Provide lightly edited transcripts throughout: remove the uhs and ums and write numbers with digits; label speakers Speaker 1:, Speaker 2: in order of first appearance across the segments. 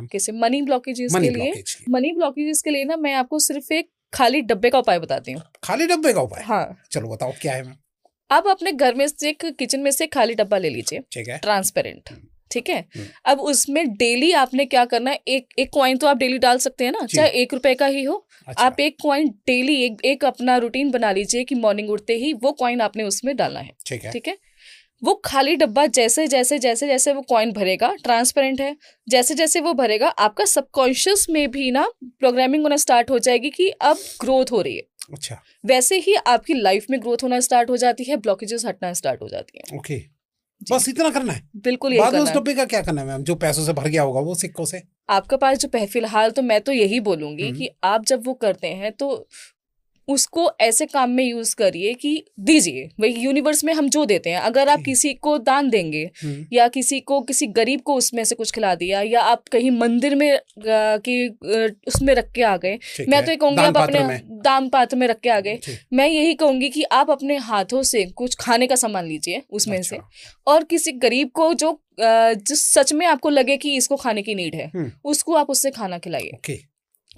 Speaker 1: Ma'am?
Speaker 2: कैसे money blockages के लिए? मनी ब्लॉकेजेस के लिए ना मैं आपको सिर्फ एक खाली डब्बे का उपाय बताती हूँ।
Speaker 1: खाली डब्बे का उपाय?
Speaker 2: हाँ
Speaker 1: चलो बताओ क्या है मैम।
Speaker 2: आप अपने घर में से एक किचन में से खाली डब्बा ले लीजिए,
Speaker 1: ठीक है,
Speaker 2: ट्रांसपेरेंट, ठीक है। अब उसमें डेली आपने क्या करना है, एक कॉइन तो आप डेली डाल सकते हैं ना, चाहे 1 रुपए का ही हो। अच्छा। आप एक कॉइन डेली एक अपना रूटीन बना लीजिए कि मॉर्निंग उठते ही वो कॉइन आपने उसमें डालना है, ठीक है। वो खाली डब्बा जैसे जैसे जैसे जैसे वो कॉइन भरेगा, ट्रांसपेरेंट है, जैसे जैसे वो भरेगा आपका सबकॉन्शियस में भी ना प्रोग्रामिंग होना स्टार्ट हो जाएगी कि अब ग्रोथ हो रही है।
Speaker 1: अच्छा।
Speaker 2: वैसे ही आपकी लाइफ में ग्रोथ होना स्टार्ट हो जाती है, ब्लॉकेजेस हटना स्टार्ट हो जाती है।
Speaker 1: ओके, बस इतना करना है?
Speaker 2: बिल्कुल यही करना है।
Speaker 1: उस डब्बे का क्या करना है मैम जो पैसों से भर गया होगा, वो सिक्कों से?
Speaker 2: आपके पास जो फिलहाल तो मैं तो यही बोलूंगी कि आप जब वो करते हैं तो उसको ऐसे काम में यूज करिए कि दीजिए, वही यूनिवर्स में हम जो देते हैं, अगर आप किसी को दान देंगे या किसी गरीब को उसमें से कुछ खिला दिया, या आप कहीं मंदिर में उसमें रख के आ गए, मैं तो ये कहूंगी आप अपने दान पात्र में रख के आ गए, मैं यही कहूंगी कि आप अपने हाथों से कुछ खाने का सामान लीजिए उसमें से, और किसी गरीब को जो सच में आपको लगे कि इसको खाने की नीड है, उसको आप उससे खाना खिलाइए।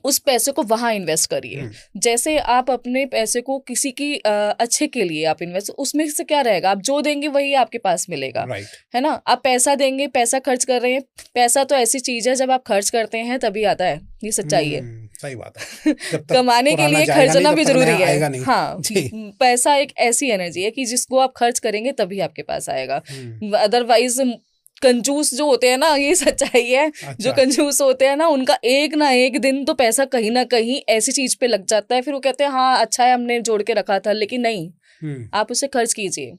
Speaker 2: उस पैसे को वहां इन्वेस्ट करिए। जैसे आप अपने पैसे को किसी की अच्छे के लिए आप इन्वेस्ट, उसमें से क्या रहेगा, आप जो देंगे वही आपके पास मिलेगा, है ना। आप पैसा देंगे, पैसा खर्च कर रहे हैं, पैसा तो ऐसी चीज है जब आप खर्च करते हैं तभी आता है, ये सच्चाई है।
Speaker 1: सही बात है।
Speaker 2: कमाने के लिए खर्चना भी जरूरी है। हाँ, पैसा एक ऐसी एनर्जी है कि जिसको आप खर्च करेंगे तभी आपके पास आएगा, अदरवाइज कंजूस जो होते हैं ना, ये सच्चाई है। अच्छा। जो कंजूस होते हैं ना, उनका एक ना एक दिन तो पैसा कहीं ना कहीं ऐसी चीज पे लग जाता है, फिर वो कहते हैं हाँ अच्छा है हमने जोड़ के रखा था, लेकिन नहीं, आप उसे खर्च कीजिए।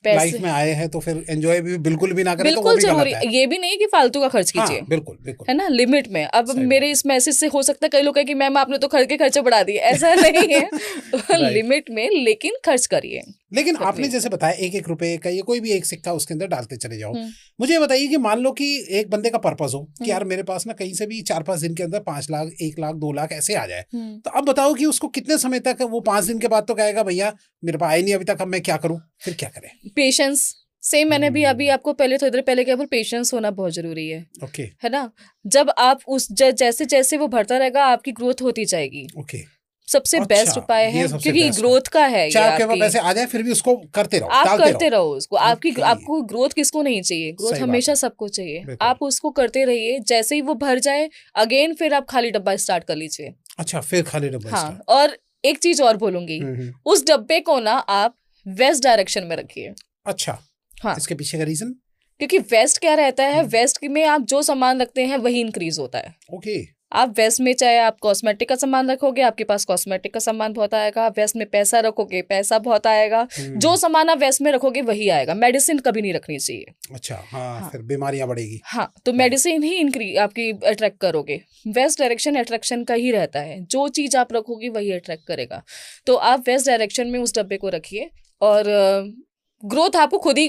Speaker 1: लाइफ में आए हैं तो फिर एंजॉय भी बिल्कुल भी ना करें
Speaker 2: बिल्कुल तो जरूरी है। ये भी नहीं कि फालतू का खर्च कीजिए।
Speaker 1: हाँ, बिल्कुल बिल्कुल,
Speaker 2: है ना, लिमिट में। अब मेरे इस मैसेज से हो सकता है कई लोग कहें कि मैम आपने तो खर्च के खर्चे बढ़ा दिए, ऐसा नहीं है। लिमिट में, लेकिन खर्च करिए।
Speaker 1: लेकिन आपने जैसे बताया 1-1 रुपए का, ये कोई भी एक सिक्का उसके अंदर डालते चले जाओ। मुझे ये बताइए कि मान लो कि एक बंदे का पर्पस हो कि यार मेरे पास ना कहीं से भी 4-5 दिन के अंदर 5 लाख 1 लाख 2 लाख ऐसे आ जाए, तो अब बताओ कि उसको कितने समय तक, वो 5 दिन के बाद तो कहेगा भैया मेरे पास आए नहीं अभी तक, अब मैं क्या करूं, फिर क्या करें?
Speaker 2: पेशेंस। सेम मैंने भी अभी आपको पहले थोड़ी देर पहले क्या बोला, पेशेंस होना बहुत जरूरी है।
Speaker 1: ओके।
Speaker 2: है ना, जब आप उस जैसे जैसे वो बढ़ता रहेगा आपकी ग्रोथ होती जाएगी।
Speaker 1: ओके,
Speaker 2: सबसे बेस्ट उपाय है, क्योंकि ग्रोथ का है।
Speaker 1: चाहे आपके पास पैसे आ जाए फिर भी उसको करते रहो,
Speaker 2: आप करते रहो उसको। आपको ग्रोथ किसको नहीं चाहिए, ग्रोथ हमेशा सबको चाहिए। आप उसको करते रहिए, जैसे ही वो भर जाए अगेन फिर आप खाली डब्बा स्टार्ट कर लीजिए।
Speaker 1: अच्छा, फिर खाली डब्बा।
Speaker 2: हाँ, और एक चीज और बोलूंगी, उस डब्बे को ना आप वेस्ट डायरेक्शन में रखिए।
Speaker 1: अच्छा, हाँ, इसके पीछे का रीजन?
Speaker 2: क्योंकि वेस्ट क्या रहता है, वेस्ट में आप जो सामान रखते हैं वही इंक्रीज होता है।
Speaker 1: ओके।
Speaker 2: आप वेस्ट में चाहे आप कॉस्मेटिक का सामान रखोगे, आपके पास कॉस्मेटिक का सामान बहुत आएगा। वेस्ट में पैसा रखोगे, पैसा बहुत आएगा। जो सामान आप वेस्ट में रखोगे वही आएगा। मेडिसिन कभी नहीं रखनी चाहिए।
Speaker 1: अच्छा, हाँ। फिर बीमारियां बढ़ेगी।
Speaker 2: हाँ, तो मेडिसिन ही इंक्रीज आपकी अट्रैक्ट करोगे। वेस्ट डायरेक्शन अट्रैक्शन का ही रहता है, जो चीज आप रखोगी वही अट्रैक्ट करेगा। तो आप वेस्ट डायरेक्शन में उस डब्बे को रखिए और ग्रोथ आपको खुद ही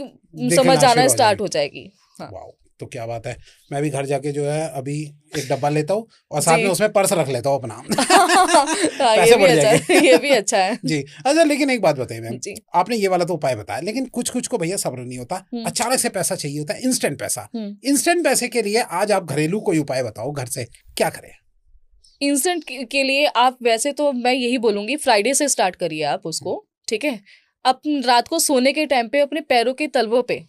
Speaker 2: समझ आना स्टार्ट हो जाएगी। हाँ।
Speaker 1: वाओ, तो क्या बात है। मैं भी घर जाके जो है अभी एक डब्बा लेता हूँ और साथ में उसमें पर्स रख लेता हूँ अपना। पैसे बढ़ जाएंगे।
Speaker 2: ये भी अच्छा है
Speaker 1: जी। अच्छा, लेकिन एक बात बताइए मैम, आपने ये वाला तो उपाय बताया, लेकिन कुछ कुछ को भैया सब्र नहीं होता, अचानक से पैसा चाहिए होता है, इंस्टेंट पैसा। इंस्टेंट पैसे के लिए आज आप घरेलू कोई उपाय बताओ, घर से क्या करें?
Speaker 2: इंस्टेंट के लिए आप वैसे तो मैं यही बोलूंगी, फ्राइडे से स्टार्ट करिए आप उसको, ठीक है। अब रात को सोने के टाइम पे अपने पैरों के तलवों पे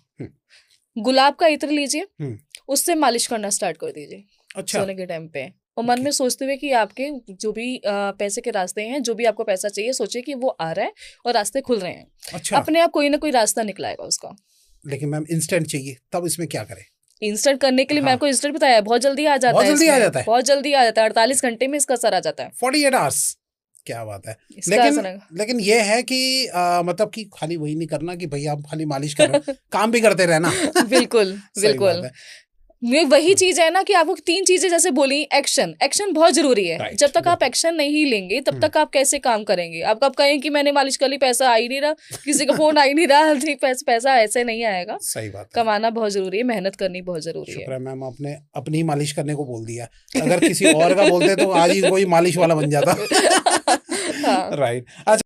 Speaker 2: गुलाब का इत्र लीजिए, उससे मालिश करना स्टार्ट कर दीजिए। अच्छा। सोने के टाइम पे, और मन में सोचते हुए कि आपके जो भी पैसे के रास्ते हैं, जो भी आपको पैसा चाहिए, सोचिए कि वो आ रहा है और रास्ते खुल रहे हैं। अच्छा। अपने आप कोई ना कोई रास्ता निकलाएगा उसका।
Speaker 1: लेकिन मैम इंस्टेंट चाहिए, तब इसमें क्या करें?
Speaker 2: इंस्टेंट करने के लिए मैं आपको इंस्टेंट बताया, बहुत जल्दी आ जाता है। बहुत जल्दी आ जाता है, 48 घंटे में इसका असर आ जाता है।
Speaker 1: 48 आवर्स, क्या बात है। लेकिन ये है कि मतलब कि खाली वही नहीं करना कि भैया आप खाली मालिश करो, काम भी करते रहना।
Speaker 2: बिल्कुल बिल्कुल, वही चीज है ना कि आपको 3 चीजें जैसे बोली, एक्शन बहुत जरूरी है। जब तक आप एक्शन नहीं लेंगे तब तक आप कैसे काम करेंगे? आप कब कहें कि मैंने मालिश कर ली, पैसा आ ही नहीं रहा, किसी का फोन आ ही नहीं रहा, पैसा ऐसे नहीं आएगा।
Speaker 1: सही बात है।
Speaker 2: कमाना बहुत जरूरी है, मेहनत करनी बहुत जरूरी है।
Speaker 1: शुक्र है मैम, आपने अपनी ही मालिश करने को बोल दिया, अगर किसी और का बोलते तो आज ही कोई मालिश वाला बन जाता। राइट। अच्छा।